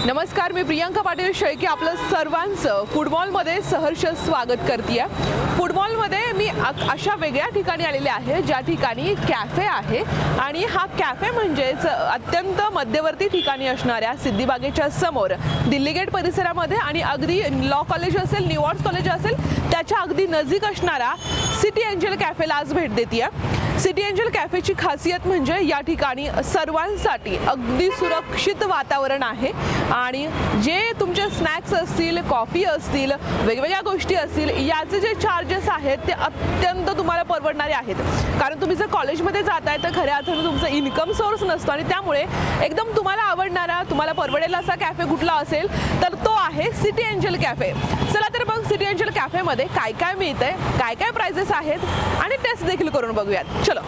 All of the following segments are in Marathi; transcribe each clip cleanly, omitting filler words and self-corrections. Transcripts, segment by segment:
नमस्कार, मी प्रियांका पाटील शेळके आपलं सर्वांचं फुटबॉलमध्ये सहर्ष स्वागत करते। फुटबॉलमध्ये मी अशा वेगळ्या ठिकाणी आलेले आहे ज्या ठिकाणी कॅफे आहे आणि हा कॅफे म्हणजेच अत्यंत मध्यवर्ती ठिकाणी असणाऱ्या सिद्दीबागेच्या समोर दिल्ली गेट परिसरामध्ये आणि अगदी लॉ कॉलेज असेल, न्यू आर्ट्स कॉलेज असेल त्याच्या अगदी नजीक असणारा सिटी एंजल कॅफेला आज भेट देते। सिटी एंजल कॅफेची खासियत म्हणजे या ठिकाणी सर्वांसाठी अगदी सुरक्षित वातावरण आहे आणि जे तुमचे स्नॅक्स असतील, कॉफी असतील, वेगवेगळ्या गोष्टी असतील, याचे जे चार्जेस आहेत ते अत्यंत तुम्हाला परवडणारे आहेत। कारण तुम्ही जर कॉलेजमध्ये जाताय तर खऱ्या अर्थाने तुमचा इन्कम सोर्स नसतो आणि त्यामुळे एकदम तुम्हाला आवडणारा, तुम्हाला परवडेल असा कॅफे कुठला असेल तर तो आहे सिटी एंजल कॅफे। चला तर मग सिटी एंजल कॅफेमध्ये काय काय मिळतंय, काय काय प्राइजेस आहेत आणि टेस्ट देखील करून बघूयात। चलो।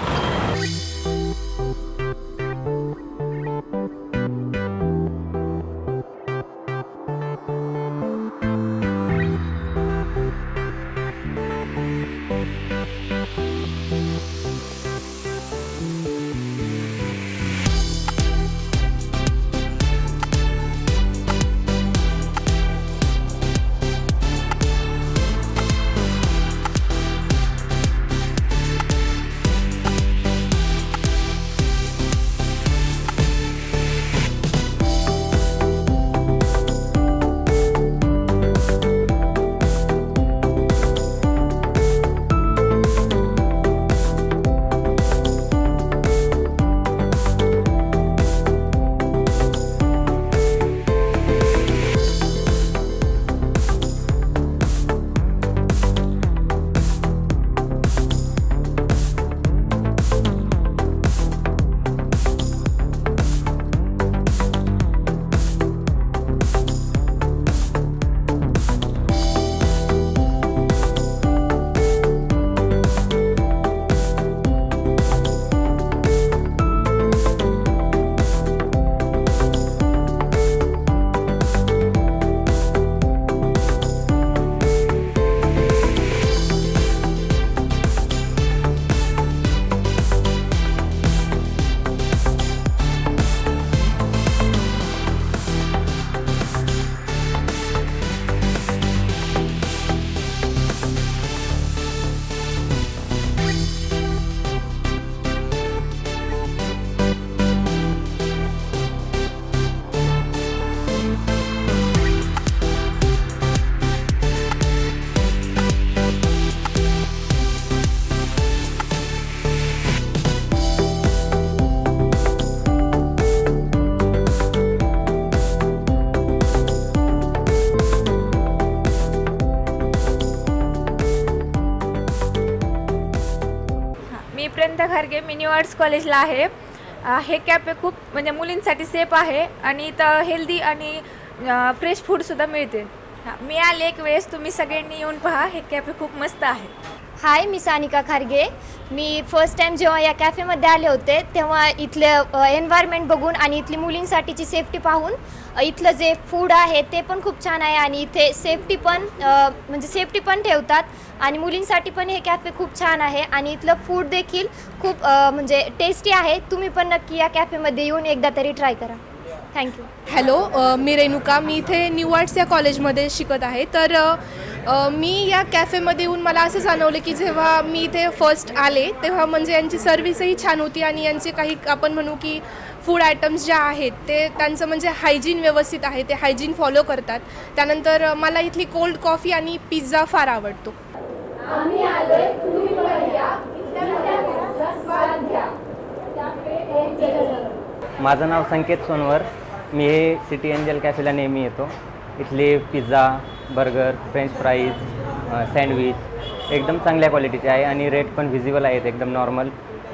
प्रियंका खारगे, मी न्यू आर्ट्स कॉलेजला आहे। हे कॅफे खूप म्हणजे मुलींसाठी सेफ आहे आणि इथं हेल्दी आणि फ्रेश फूडसुद्धा मिळते। मी आले एक वेळेस, तुम्ही सगळ्यांनी येऊन पहा, हे कॅफे खूप मस्त आहे। हाय, मी सानिका खारगे। मी फर्स्ट टाइम जेव्हा या कॅफेमध्ये आले होते तेव्हा इथले एन्व्हायरमेंट बघून आणि इथली मुलींसाठीची सेफ्टी पाहून इथलं जे फूड आहे ते पण खूप छान आहे आणि इथे सेफ्टी पण ठेवतात आणि मुलींसाठी पण हे कॅफे खूप छान आहे आणि इथलं फूड देखील खूप म्हणजे टेस्टी आहे। तुम्ही पण नक्की या कॅफेमध्ये येऊन एकदा तरी ट्राय करा। थँक्यू। हॅलो, मी रेणुका। मी इथे न्यू आर्ट्स या कॉलेजमध्ये शिकत आहे। तर मी या कॅफेमध्ये येऊन मला असं जाणवलं की जेव्हा मी इथे फर्स्ट आले तेव्हा म्हणजे यांची सर्व्हिसही छान होती आणि यांचे काही आपण म्हणू की फूड आयटम्स ज्या आहेत ते त्यांचं म्हणजे हायजीन व्यवस्थित आहे, ते हायजीन फॉलो करतात। त्यानंतर मला इथली कोल्ड कॉफी आणि पिझ्झा फार आवडतो। माझं नाव संकेत सोनवर। मी हे सिटी एंजल कॅफेला नेहमी येतो। इथले pizza, burger, French fries, sandwich एकदम चांगल्या क्वालिटीचे आहे आणि रेट पण व्हिजिबल आहेत, एकदम नॉर्मल।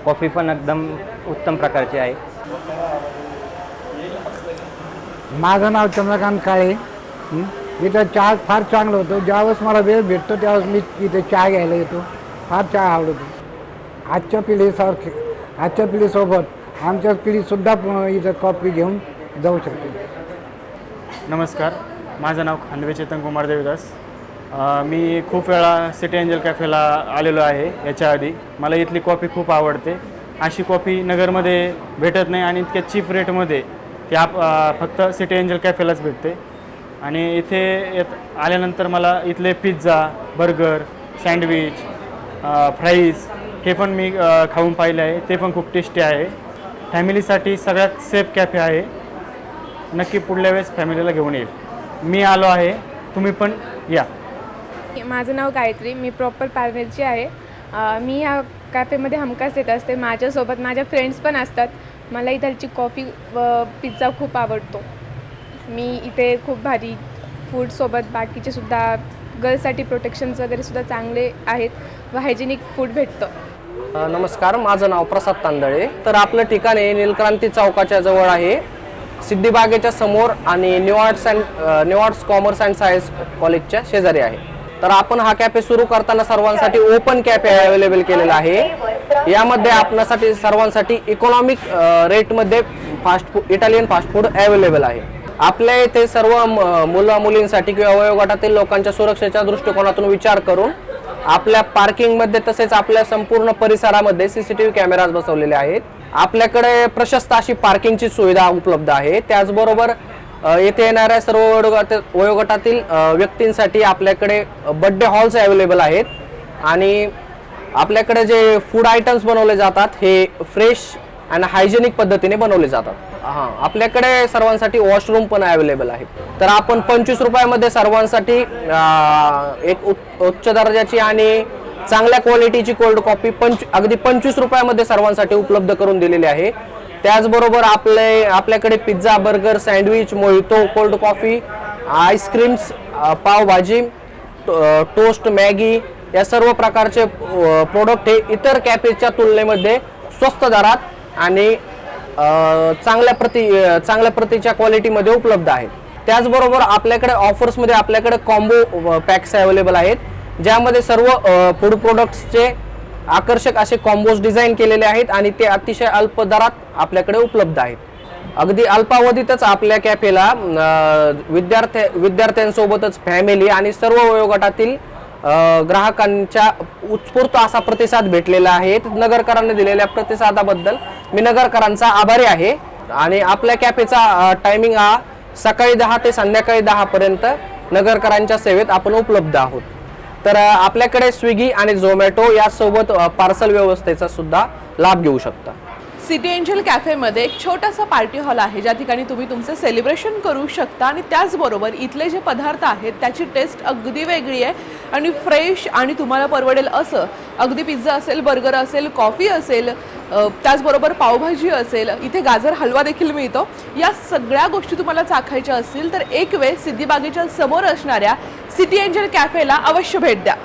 कॉफी पण एकदम उत्तम प्रकारची आहे। माझं नाव चंद्रकांत काळे। इथं चहा फार चांगलं होतं। ज्यावेळेस मला वेळ भेटतो त्यावेळेस मी इथे चहा घ्यायला येतो। फार चहा आवडतो। आजच्या पिढीसोबत आमच्या पिढीसुद्धा इथं कॉफी घेऊन जाऊ शकते। नमस्कार, माझं नाव खांडवे चेतन कुमार देवदास। मी खूप वेळा सिटी एंजल कॅफेला आलेलो आहे याच्या आधी। मला इथली कॉफी खूप आवडते। अशी कॉफी नगरमध्ये भेटत नाही आणि इतक्या चीप रेटमध्ये ती फक्त सिटी एंजल कॅफेलाच भेटते. आणि इथे आल्यानंतर मला इथले पिझ्झा, बर्गर, सँडविच, फ्राईज हे पण मी खाऊन पाहिले आहे. ते पण खूप टेस्टी आहे. फॅमिलीसाठी सगळ्यात सेफ कॅफे आहे. नक्की पुढल्या वेळेस फॅमिलीला घेऊन येईल. मी आलो आहे, तुम्ही पण या. माझं नाव गायत्री, मी प्रॉपर पारनेरची आहे. मी ह्या कॅफेमध्ये हमखास येत असते. माझ्यासोबत माझ्या फ्रेंड्स पण असतात. मला इथलची कॉफी व पिझ्झा खूप आवडतो. मी इथे खूप भारी फूडसोबत बाकीचेसुद्धा गर्ल्ससाठी प्रोटेक्शन्स वगैरेसुद्धा चांगले आहेत व हायजेनिक फूड भेटतं. नमस्कार, माझं नाव प्रसाद तांदळे. तर आपलं ठिकाण आहे नीलक्रांती चौकाच्या जवळ आहे, सिद्धिबागेच्या समोर आणि new arts commerce and science कॉलेजच्या शेजारी आहे. तर आपण हा कॅफे सुरू करताना सर्वांसाठी ओपन कॅफे अवेलेबल केलेला आहे. यामध्ये आपल्यासाठी सर्वांसाठी इकॉनॉमिक रेटमध्ये इटालियन फास्ट फूड अवेलेबल आहे. आपल्या इथे सर्व मुलं-मुलींसाठी किंवा वयोगटातील लोकांच्या सुरक्षेच्या दृष्टिकोनातून विचार करून आपल्या पार्किंगमध्ये तसेच आपल्या संपूर्ण परिसरामध्ये CCTV कॅमेराज बसवलेले आहेत. आपल्याकडे प्रशस्त अशी पार्किंगची सुविधा उपलब्ध आहे. त्याचबरोबर येथे येणाऱ्या सर्व वयोगटातील व्यक्तींसाठी आपल्याकडे बर्थडे हॉल्स अवेलेबल आहेत. आणि आपल्याकडे जे फूड आयटम्स बनवले जातात हे फ्रेश आणि हायजेनिक पद्धतीने बनवले जातात. आपल्याकडे सर्वांसाठी वॉशरूम पण अवेलेबल आहे. तर आपण 25 रुपयामध्ये सर्वांसाठी एक उच्च दर्जाची आणि चांगल्या क्वालिटीची कोल्ड कॉफी अगदी 25 रुपयामध्ये सर्वांसाठी उपलब्ध करून दिलेली आहे. त्याचबरोबर आपल्याकडे pizza, burger, sandwich, mojito, cold coffee, ice creams, pav bhaji, toast, Maggi या सर्व प्रकारचे प्रोडक्ट हे इतर कॅफेच्या तुलनेमध्ये स्वस्त दरात आणि चांगल्या प्रतीच्या क्वालिटीमध्ये उपलब्ध आहेत. त्याचबरोबर आपल्याकडे ऑफर्समध्ये आपल्याकडे कॉम्बो पॅक्स अवेलेबल आहेत, ज्यामध्ये सर्व फूड प्रोडक्ट्सचे आकर्षक असे कॉम्बोज डिझाईन केलेले आहेत आणि ते अतिशय अल्प दरात आपल्याकडे उपलब्ध आहेत. अगदी अल्पावधीतच आपल्या कॅफेला विद्यार्थ्यांसोबतच फॅमिली आणि सर्व वयोगटातील ग्राहकांच्या उत्स्फूर्त असा प्रतिसाद भेटलेला आहे. नगरकरांनी दिलेल्या प्रतिसादाबद्दल मी नगरकरांचा आभारी आहे. आणि आपल्या कॅफेचा टायमिंग हा सकाळी 10 ते संध्याकाळी 10 पर्यंत नगरकरांच्या सेवेत आपण उपलब्ध आहोत. तर आपल्याकडे स्विगी आणि झोमॅटो यासोबत पार्सल व्यवस्थेचा सुद्धा लाभ घेऊ शकता. सिटी एंजल कॅफेमध्ये एक छोटासा पार्टी हॉल आहे, ज्या ठिकाणी तुम्ही तुमचं सेलिब्रेशन करू शकता. आणि त्याचबरोबर इथले जे पदार्थ आहेत त्याची टेस्ट अगदी वेगळी आहे आणि फ्रेश आणि तुम्हाला परवडेल असं. अगदी पिझ्झा असेल, बर्गर असेल, कॉफी असेल, त्याचबरोबर पावभाजी असेल, इथे गाजर हलवा देखील मिळतो. या सगळ्या गोष्टी तुम्हाला चाखायच्या असतील तर एक वेळ सिद्धिबागेच्या समोर असणाऱ्या सिटी एंजल कॅफेला अवश्य भेट द्या.